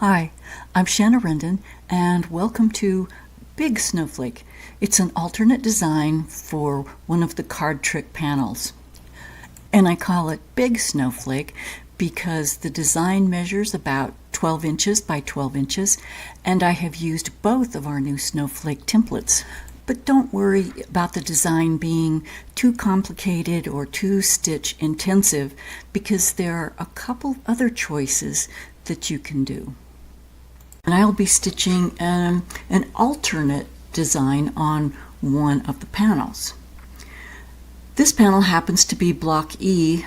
Hi, I'm Shanna and welcome to Big Snowflake. It's an alternate design for one of the card trick panels. And I call it Big Snowflake because the design measures about 12 inches by 12 inches, and I have used both of our new snowflake templates. But don't worry about the design being too complicated or too stitch intensive because there are a couple other choices that you can do. And I'll be stitching an alternate design on one of the panels. This panel happens to be block E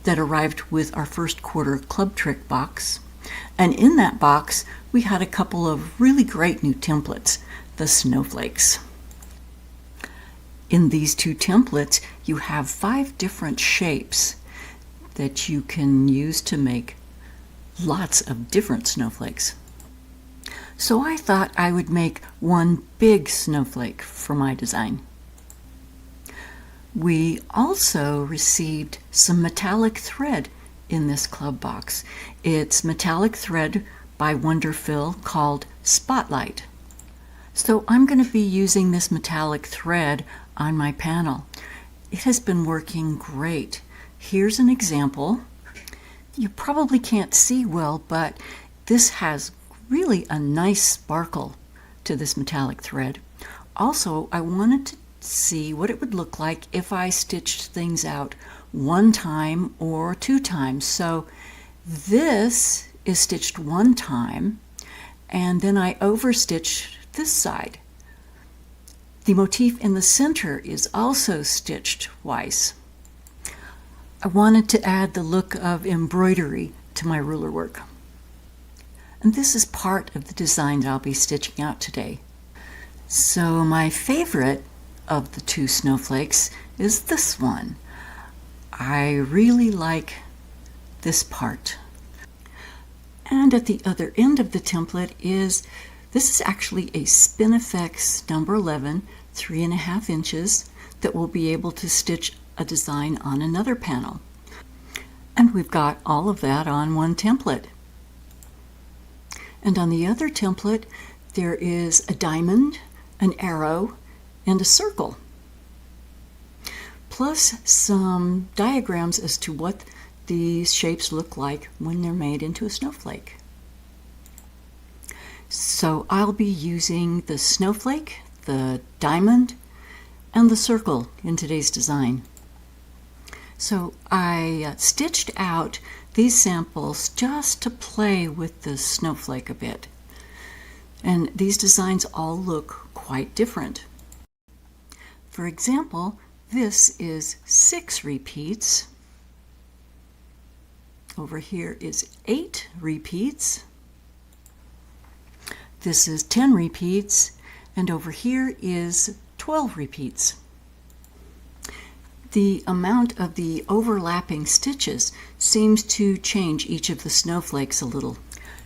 that arrived with our first quarter club trick box. And in that box, we had a couple of really great new templates, the snowflakes. In these two templates, you have 5 different shapes that you can use to make lots of different snowflakes. So I thought I would make one big snowflake for my design. We also received some metallic thread in this club box. It's metallic thread by Wonderfill called Spotlight. So I'm going to be using this metallic thread on my panel. It has been working great. Here's an example. You probably can't see well, but this has really a nice sparkle to this metallic thread. Also, I wanted to see what it would look like if I stitched things out 1 time or 2 times. So this is stitched 1 time, and then I overstitched this side. The motif in the center is also stitched twice. I wanted to add the look of embroidery to my ruler work. And this is part of the design that I'll be stitching out today. So my favorite of the 2 snowflakes is this one. I really like this part. And at the other end of the template this is actually a Spin-e-Fex number 11, 3.5 inches, that will be able to stitch a design on another panel. And we've got all of that on one template. And on the other template, there is a diamond, an arrow, and a circle, plus some diagrams as to what these shapes look like when they're made into a snowflake. So I'll be using the snowflake, the diamond, and the circle in today's design. So I stitched out these samples just to play with the snowflake a bit. And these designs all look quite different. For example, this is 6 repeats. Over here is 8 repeats. This is 10 repeats, and over here is 12 repeats. The amount of the overlapping stitches seems to change each of the snowflakes a little.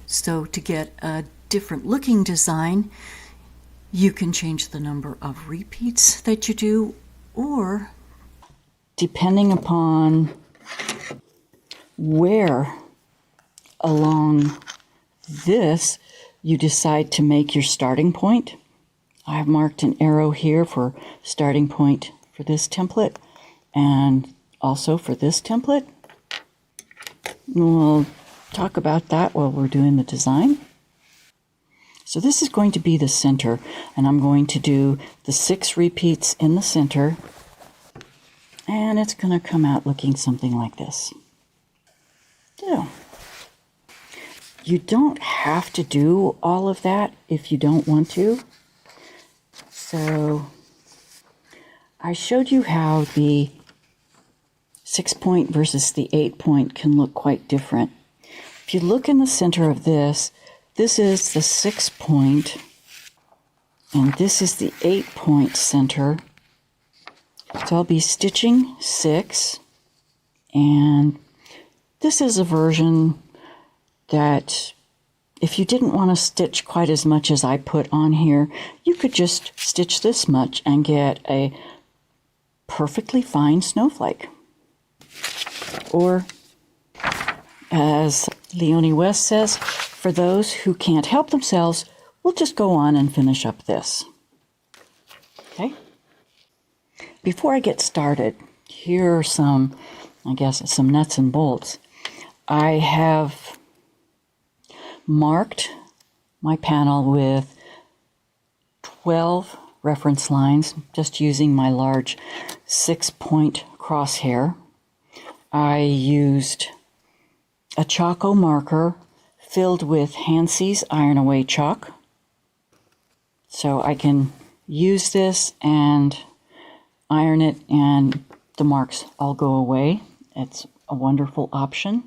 So to get a different looking design, you can change the number of repeats that you do, or depending upon where along this you decide to make your starting point. I've marked an arrow here for starting point for this template, and also for this template. We'll talk about that while we're doing the design. So this is going to be the center, and I'm going to do the 6 repeats in the center, and it's going to come out looking something like this. So you don't have to do all of that if you don't want to. So I showed you how the 6-point versus the 8-point can look quite different. If you look in the center of this is the 6-point, and this is the 8-point center. So I'll be stitching 6, and this is a version that if you didn't want to stitch quite as much as I put on here, you could just stitch this much and get a perfectly fine snowflake. Or, as Leonie West says, for those who can't help themselves, we'll just go on and finish up this. Okay? Before I get started, here are some, I guess, some nuts and bolts. I have marked my panel with 12 reference lines, just using my large 6-point crosshair. I used a Choco marker filled with Hansy's Iron Away chalk. So I can use this and iron it and the marks all go away. It's a wonderful option.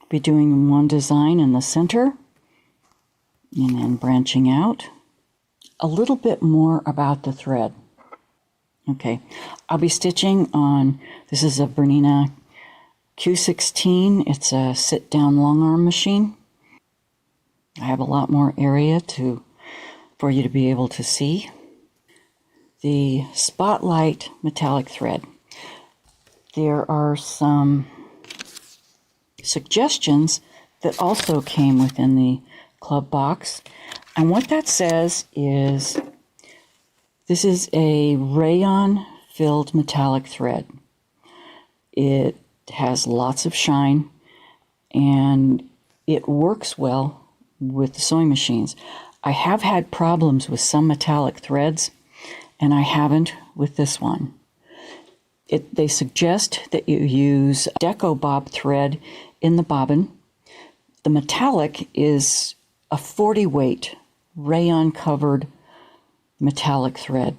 Be doing one design in the center and then branching out. A little bit more about the thread. Okay, I'll be stitching on, this is a Bernina Q16. It's a sit-down long arm machine. I have a lot more area for you to be able to see. The Spotlight metallic thread. There are some suggestions that also came within the club box. And what that says is, this is a rayon-filled metallic thread. It has lots of shine, and it works well with the sewing machines. I have had problems with some metallic threads, and I haven't with this one. They suggest that you use Deco Bob thread in the bobbin. The metallic is a 40 weight rayon covered metallic thread.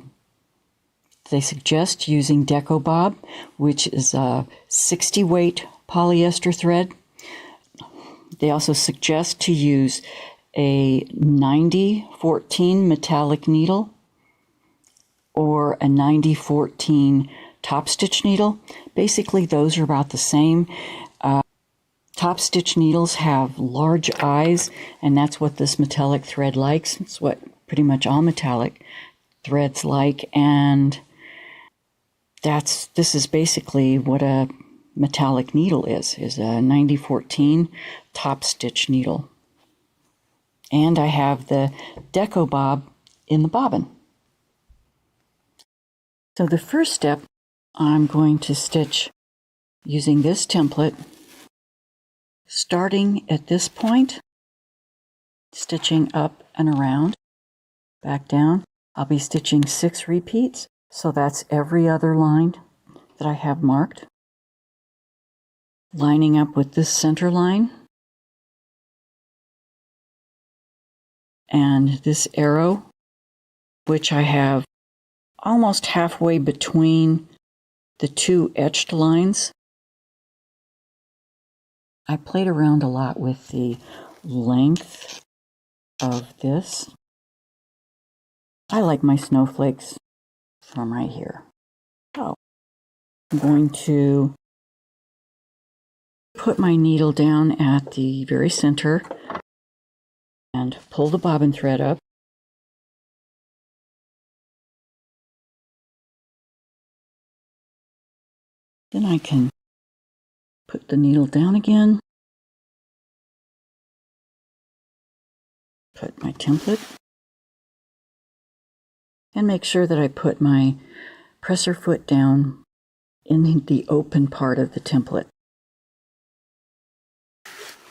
They suggest using Deco Bob, which is a 60 weight polyester thread. They also suggest to use a 90-14 metallic needle or a 90-14 top stitch needle. Basically, those are about the same. Top stitch needles have large eyes, and that's what this metallic thread likes. It's what pretty much all metallic threads like, and this is basically what a metallic needle is a 90-14 top stitch needle. And I have the Deco Bob in the bobbin. So the first step, I'm going to stitch using this template, starting at this point, stitching up and around, back down. I'll be stitching 6 repeats, so that's every other line that I have marked. Lining up with this center line and this arrow, which I have almost halfway between the 2 etched lines. I played around a lot with the length of this. I like my snowflakes from right here. So I'm going to put my needle down at the very center and pull the bobbin thread up. Then I can put the needle down again, put my template, and make sure that I put my presser foot down in the open part of the template.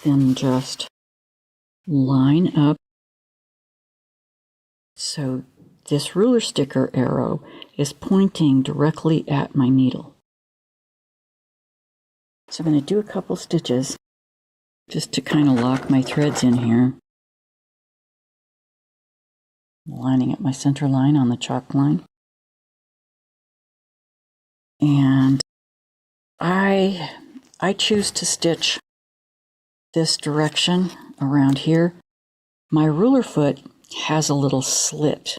Then just line up so this ruler sticker arrow is pointing directly at my needle. So I'm going to do a couple stitches just to kind of lock my threads in here. Lining up my center line on the chalk line. And I choose to stitch this direction around here. My ruler foot has a little slit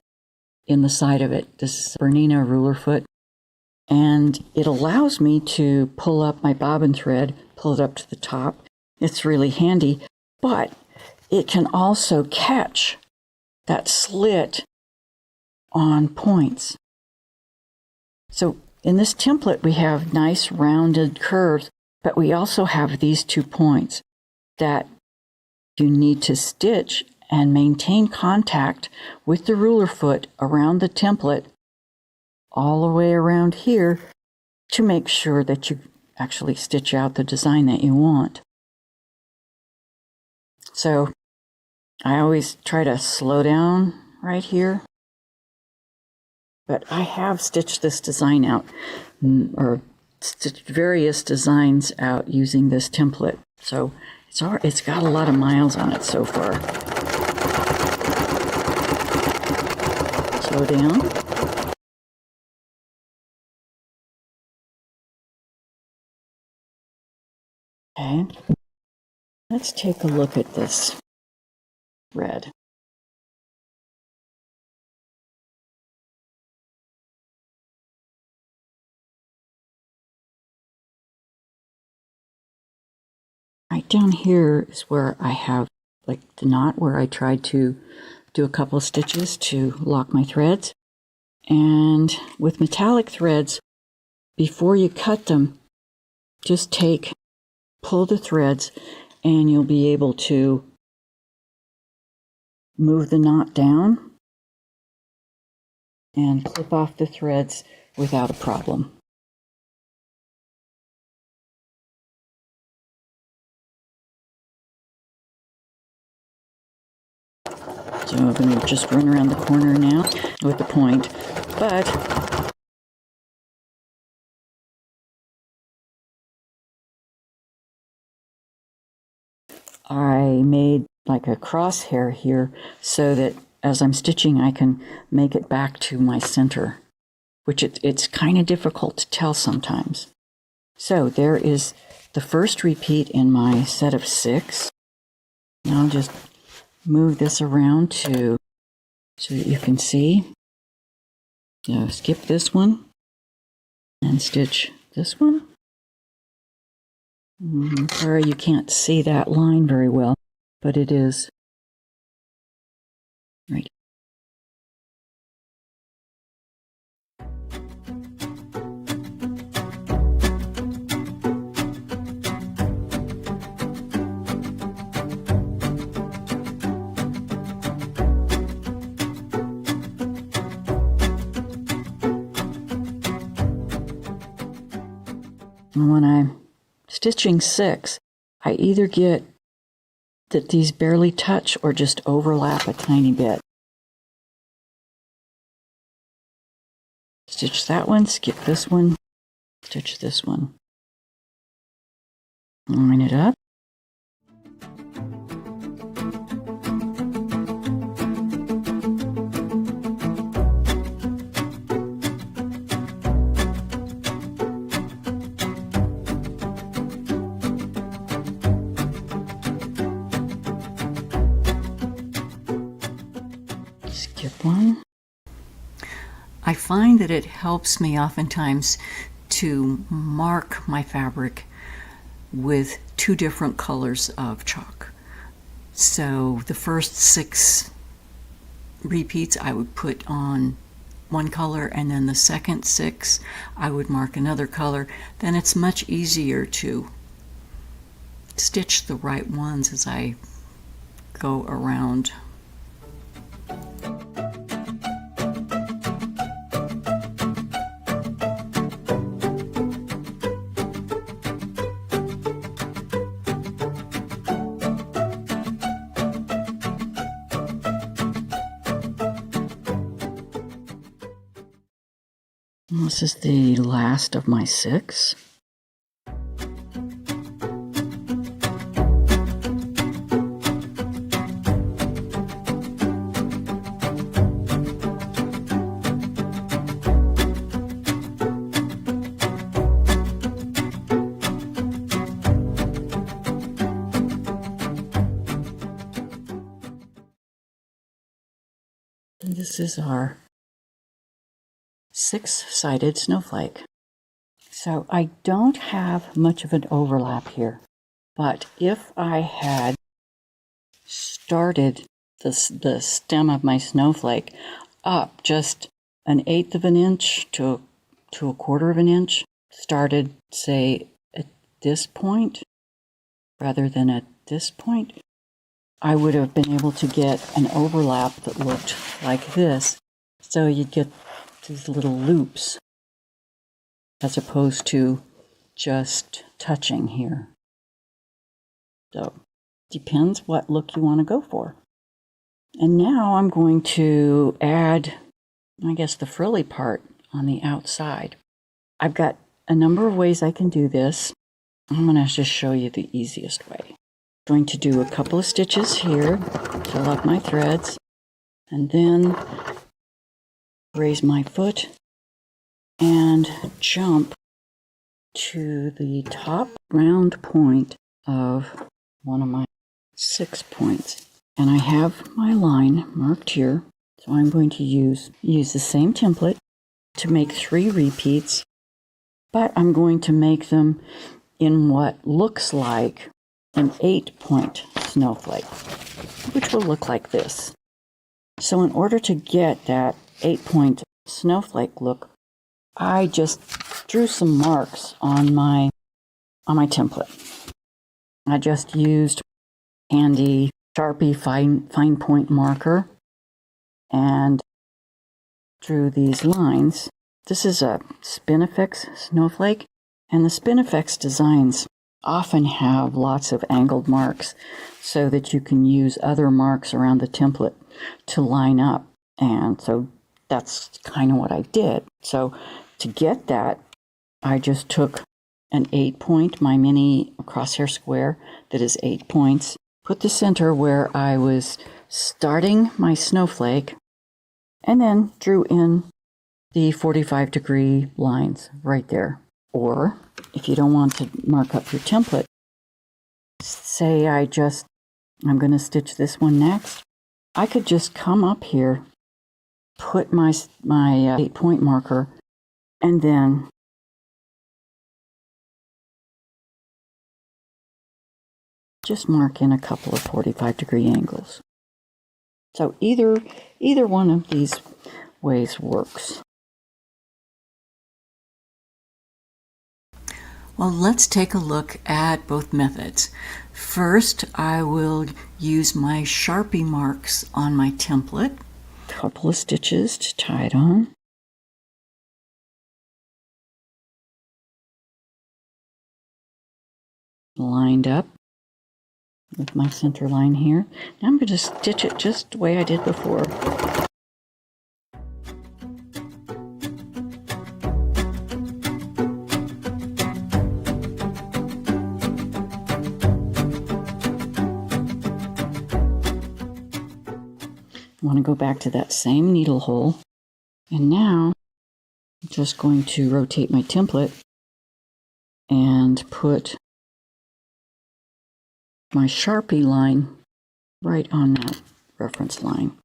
in the side of it. This is Bernina ruler foot. And it allows me to pull up my bobbin thread, pull it up to the top. It's really handy, but it can also catch that slit on points. So in this template, we have nice rounded curves, but we also have these 2 points that you need to stitch and maintain contact with the ruler foot around the template all the way around here to make sure that you actually stitch out the design that you want. So I always try to slow down right here, but I have stitched this design out, or stitched various designs out using this template. So it's got a lot of miles on it so far. Slow down. Okay, let's take a look at this thread. Right down here is where I have like the knot where I tried to do a couple of stitches to lock my threads. And with metallic threads, before you cut them, just pull the threads, and you'll be able to move the knot down and clip off the threads without a problem. So I'm going to just run around the corner now with the point, but I made like a crosshair here so that as I'm stitching I can make it back to my center, which it's kind of difficult to tell sometimes. So there is the first repeat in my set of 6. Now I'll just move this around so that you can see. So skip this one and stitch this one. Sorry you can't see that line very well, but it is right. And when I'm stitching 6, I either get that these barely touch or just overlap a tiny bit. Stitch that one, skip this one, stitch this one. Line it up. Skip one. I find that it helps me oftentimes to mark my fabric with 2 different colors of chalk. So the first 6 repeats I would put on one color, and then the second 6 I would mark another color. Then it's much easier to stitch the right ones as I go around. This is the last of my 6. And this is our 6-sided snowflake. So I don't have much of an overlap here, but if I had started the stem of my snowflake up just 1/8 of an inch to a 1/4 of an inch, started say at this point rather than at this point, I would have been able to get an overlap that looked like this. So you'd get these little loops as opposed to just touching here. So depends what look you want to go for. And now I'm going to add, I guess, the frilly part on the outside. I've got a number of ways I can do this. I'm going to just show you the easiest way. I'm going to do a couple of stitches here, fill up my threads, and then raise my foot and jump to the top round point of one of my 6 points. And I have my line marked here, so I'm going to use the same template to make 3 repeats, but I'm going to make them in what looks like an 8-point snowflake, which will look like this. So in order to get that 8-point snowflake look, I just drew some marks on my template. I just used handy Sharpie fine point marker and drew these lines. This is a Spin-e-Fex Snowflake, and the Spin-e-Fex designs often have lots of angled marks so that you can use other marks around the template to line up. And so that's kind of what I did. So to get that, I just took an 8-point, my mini crosshair square that is 8 points, put the center where I was starting my snowflake, and then drew in the 45-degree lines right there. Or if you don't want to mark up your template, say I'm going to stitch this one next, I could just come up here, put my 8-point marker, and then just mark in a couple of 45-degree angles. So either one of these ways works. Well, let's take a look at both methods. First, I will use my Sharpie marks on my template. A couple of stitches to tie it on. Lined up with my center line here. Now I'm going to stitch it just the way I did before. I want to go back to that same needle hole, and now I'm just going to rotate my template and put my Sharpie line right on that reference line.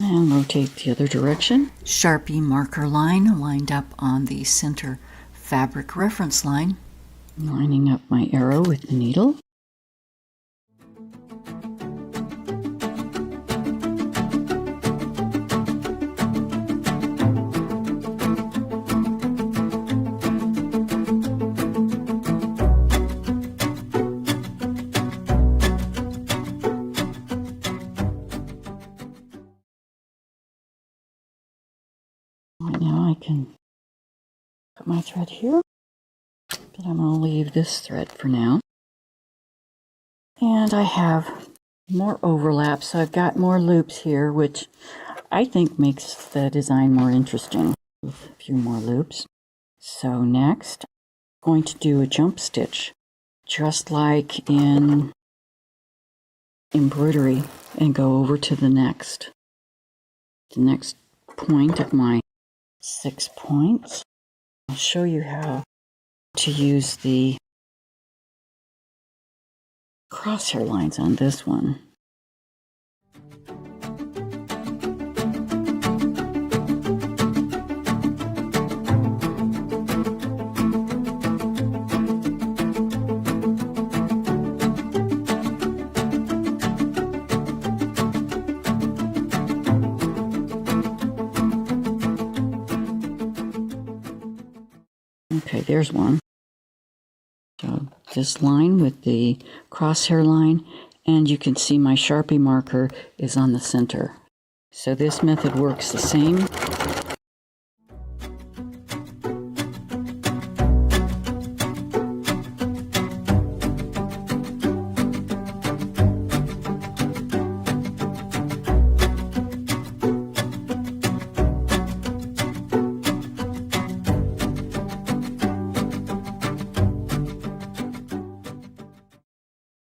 And rotate the other direction. Sharpie marker line lined up on the center fabric reference line. Lining up my arrow with the needle. Right now I can put my thread here, but I'm going to leave this thread for now. And I have more overlap, so I've got more loops here, which I think makes the design more interesting with a few more loops. So next, I'm going to do a jump stitch, just like in embroidery, and go over to the next point of my 6 points. I'll show you how to use the crosshair lines on this one. there's one. So this line with the crosshair line, and you can see my Sharpie marker is on the center. So this method works the same.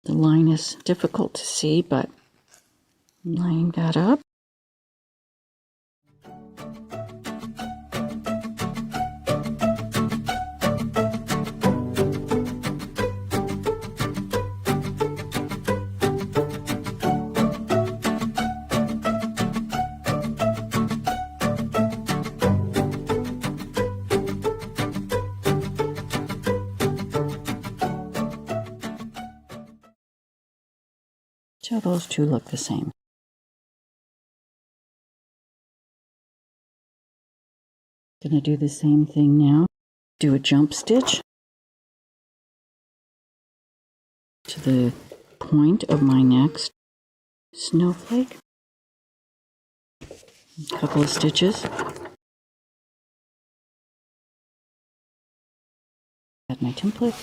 The line is difficult to see, but I'm lining that up. So those two look the same. Gonna do the same thing now. Do a jump stitch to the point of my next snowflake. A couple of stitches. Add my template.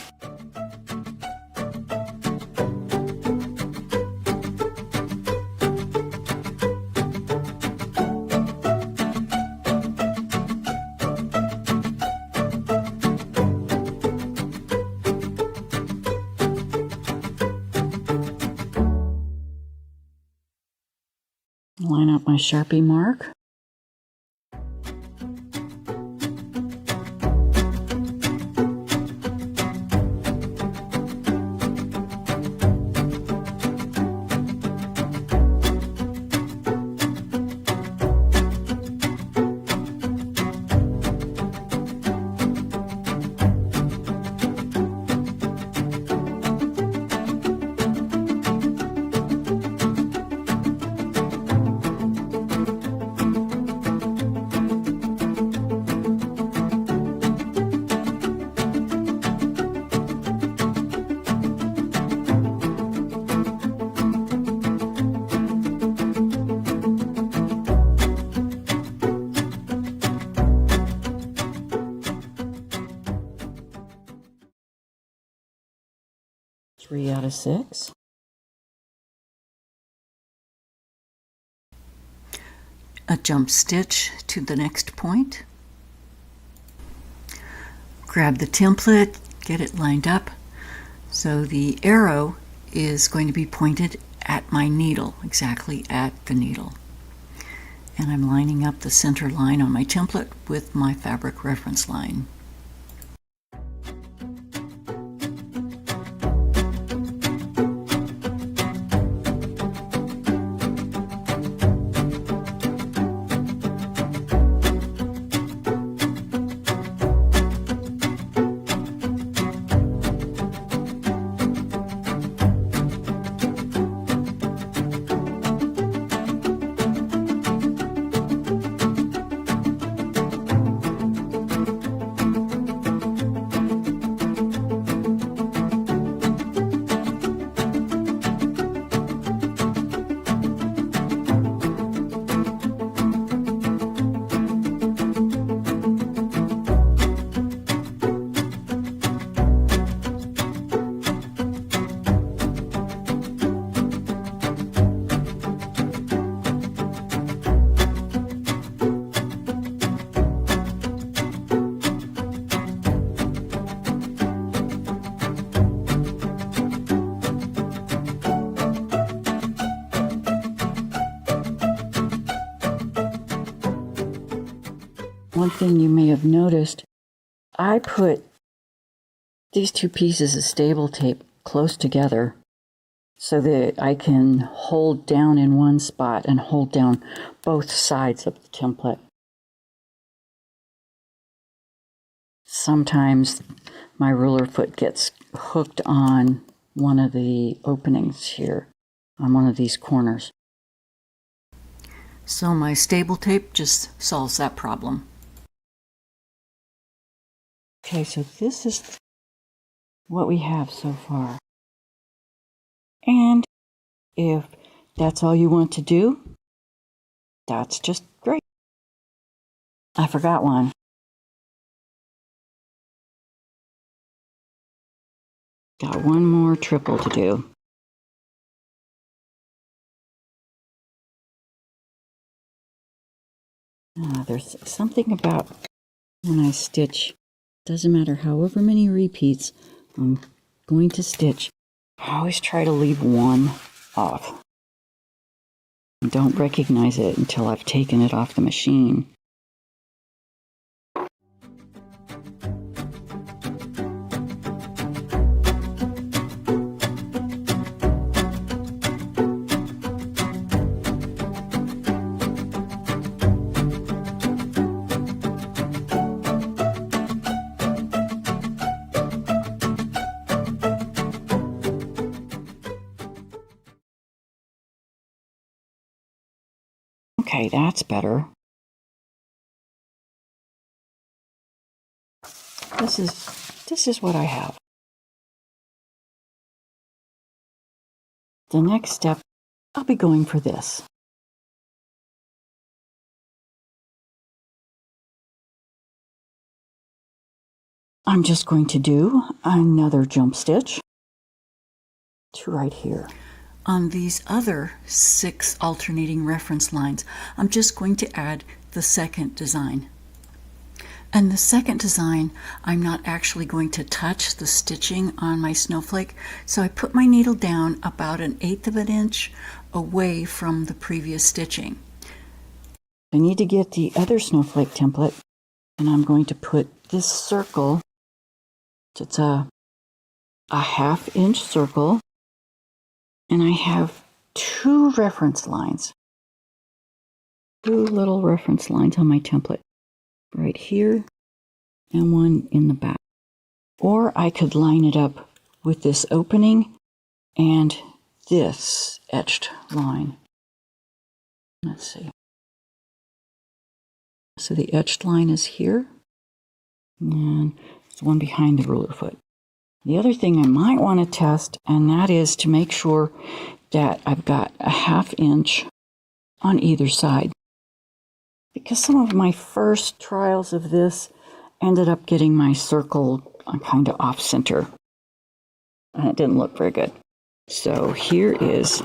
Line up my Sharpie mark. Three out of 6. A jump stitch to the next point. Grab the template, get it lined up. So the arrow is going to be pointed at my needle, exactly at the needle. And I'm lining up the center line on my template with my fabric reference line. One thing you may have noticed, I put these two pieces of stable tape close together so that I can hold down in one spot and hold down both sides of the template. Sometimes my ruler foot gets hooked on one of the openings here, on one of these corners. So my stable tape just solves that problem. Okay, so this is what we have so far. And if that's all you want to do, that's just great. I forgot one. Got one more triple to do. There's something about when I stitch, doesn't matter however many repeats I'm going to stitch, I always try to leave one off. I don't recognize it until I've taken it off the machine. Okay, that's better. This is what I have. The next step, I'll be going for this. I'm just going to do another jump stitch to right here. On these other 6 alternating reference lines, I'm just going to add the second design. And the second design, I'm not actually going to touch the stitching on my snowflake, so I put my needle down about 1/8 of an inch away from the previous stitching. I need to get the other snowflake template, and I'm going to put this circle, it's a 1/2 inch circle, and I have 2 reference lines, 2 little reference lines on my template, right here and one in the back. Or I could line it up with this opening and this etched line. Let's see. So the etched line is here, and it's the one behind the ruler foot. The other thing I might want to test, and that is to make sure that I've got 1/2 inch on either side. Because some of my first trials of this ended up getting my circle kind of off center, and it didn't look very good. So here is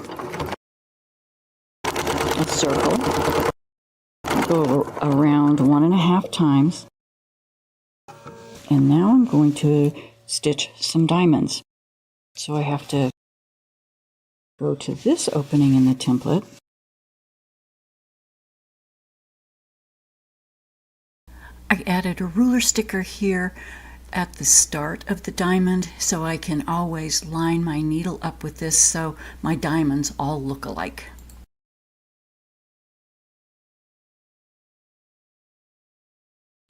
a circle. Go around 1.5 times, and now I'm going to stitch some diamonds. So I have to go to this opening in the template. I added a ruler sticker here at the start of the diamond, so I can always line my needle up with this so my diamonds all look alike.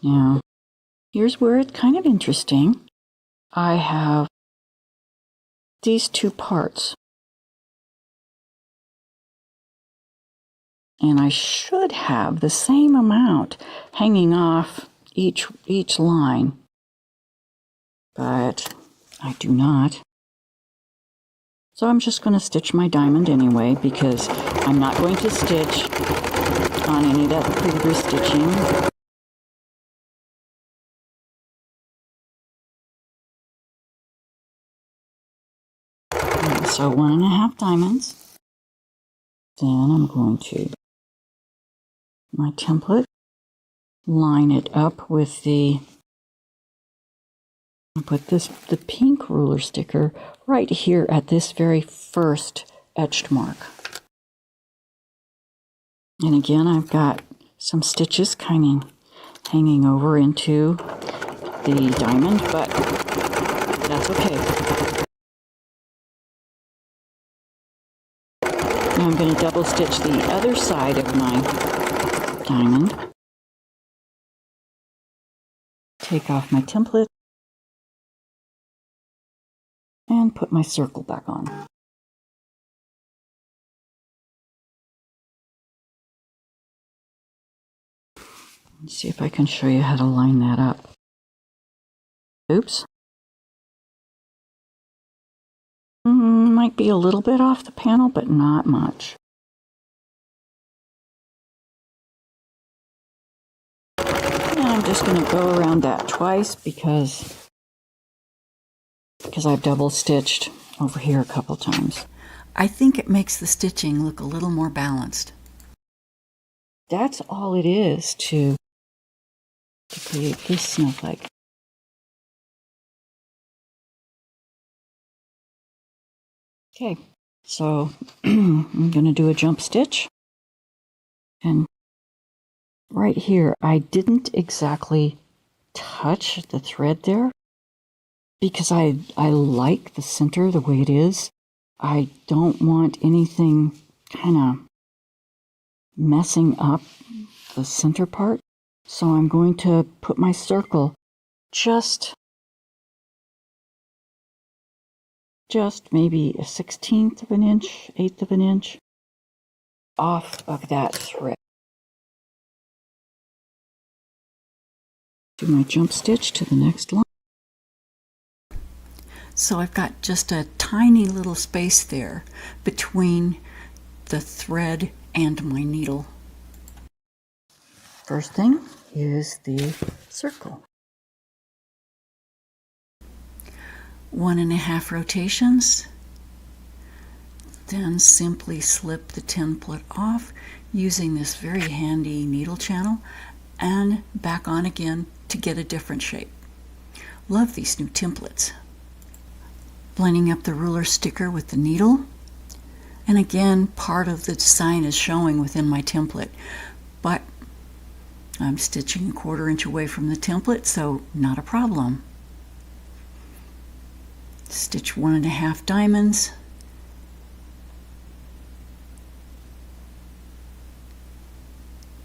Now, here's where it's kind of interesting. I have these 2 parts, and I should have the same amount hanging off each line, but I do not. So I'm just going to stitch my diamond anyway, because I'm not going to stitch on any of that previous stitching. So 1.5 diamonds. Then I'm going to my template, line it up with the, put the pink ruler sticker right here at this very first etched mark. And again, I've got some stitches kind of hanging over into the diamond, but that's okay. Now I'm going to double stitch the other side of my diamond. Take off my template and put my circle back on. Let's see if I can show you how to line that up. Oops. Might be a little bit off the panel, but not much. And I'm just going to go around that twice because I've double stitched over here a couple times. I think it makes the stitching look a little more balanced. That's all it is to create this snowflake. Okay, so I'm going to do a jump stitch. And right here, I didn't exactly touch the thread there because I like the center the way it is. I don't want anything kind of messing up the center part. So I'm going to put my circle just maybe a 1/16 of an inch, 1/8 of an inch off of that thread. Do my jump stitch to the next line. So I've got just a tiny little space there between the thread and my needle. First thing is the circle. 1.5 rotations. Then simply slip the template off using this very handy needle channel and back on again to get a different shape. Love these new templates. Lining up the ruler sticker with the needle. And again, part of the design is showing within my template, but I'm stitching 1/4 inch away from the template, so not a problem. Stitch 1.5 diamonds.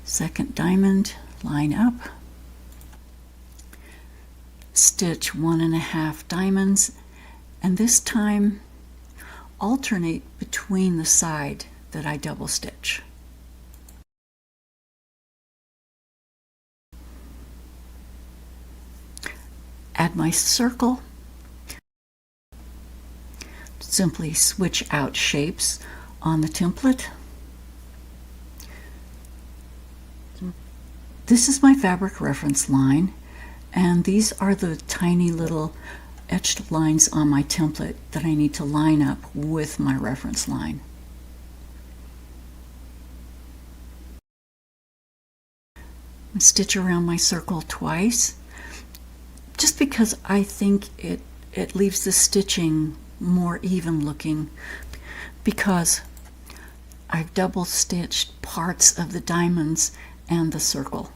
Second diamond, line up. Stitch 1.5 diamonds, and this time alternate between the side that I double stitch. Add my circle. Simply switch out shapes on the template. This is my fabric reference line, and these are the tiny little etched lines on my template that I need to line up with my reference line. Stitch around my circle twice, just because I think it leaves the stitching more even looking, because I've double stitched parts of the diamonds and the circle.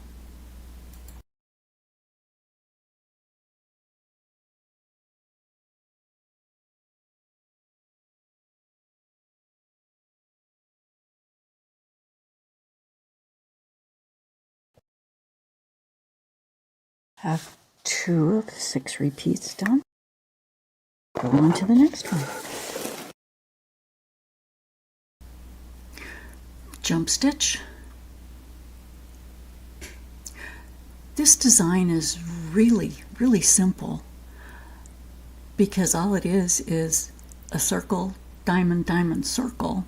Have 2 of the 6 repeats done. Go on to the next one. Jump stitch. This design is really simple because all it is a circle, diamond, diamond, circle.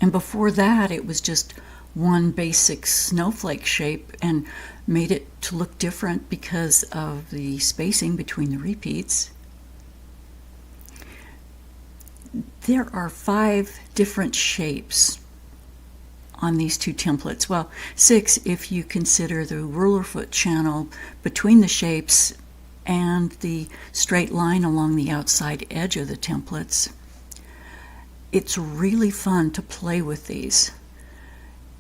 And before that, it was just one basic snowflake shape and made it to look different because of the spacing between the repeats. There are 5 different shapes on these 2 templates. Well, 6 if you consider the ruler foot channel between the shapes and the straight line along the outside edge of the templates. It's really fun to play with these.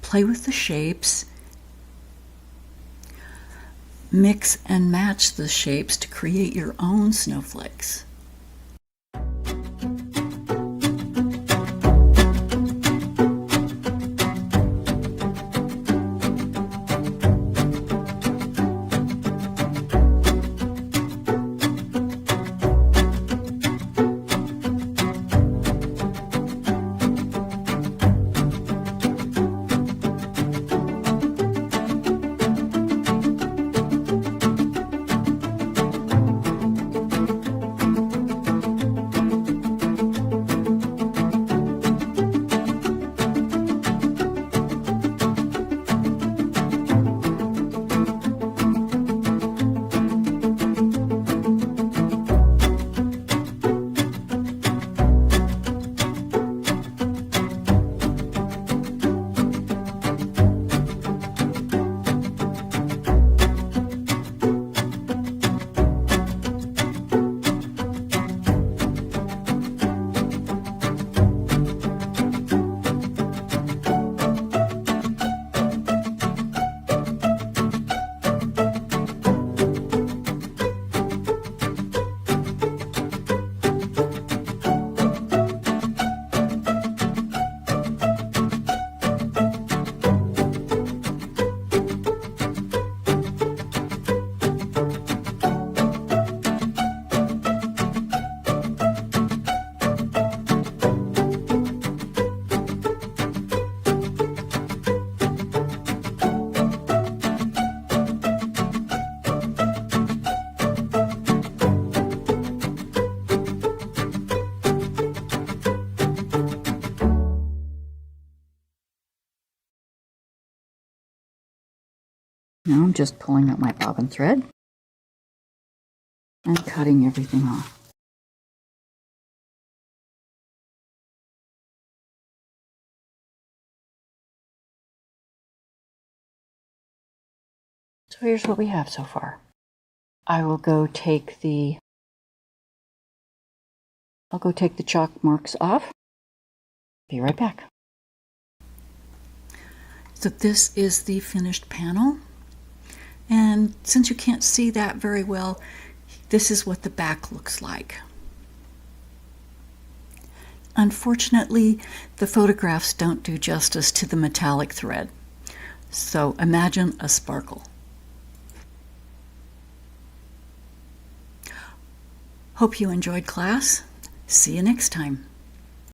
Play with the shapes, mix and match the shapes to create your own snowflakes. Now I'm just pulling out my bobbin thread and cutting everything off. So here's what we have so far. I'll go take the chalk marks off. Be right back. So this is the finished panel. And since you can't see that very well, this is what the back looks like. Unfortunately, the photographs don't do justice to the metallic thread. So imagine a sparkle. Hope you enjoyed class. See you next time.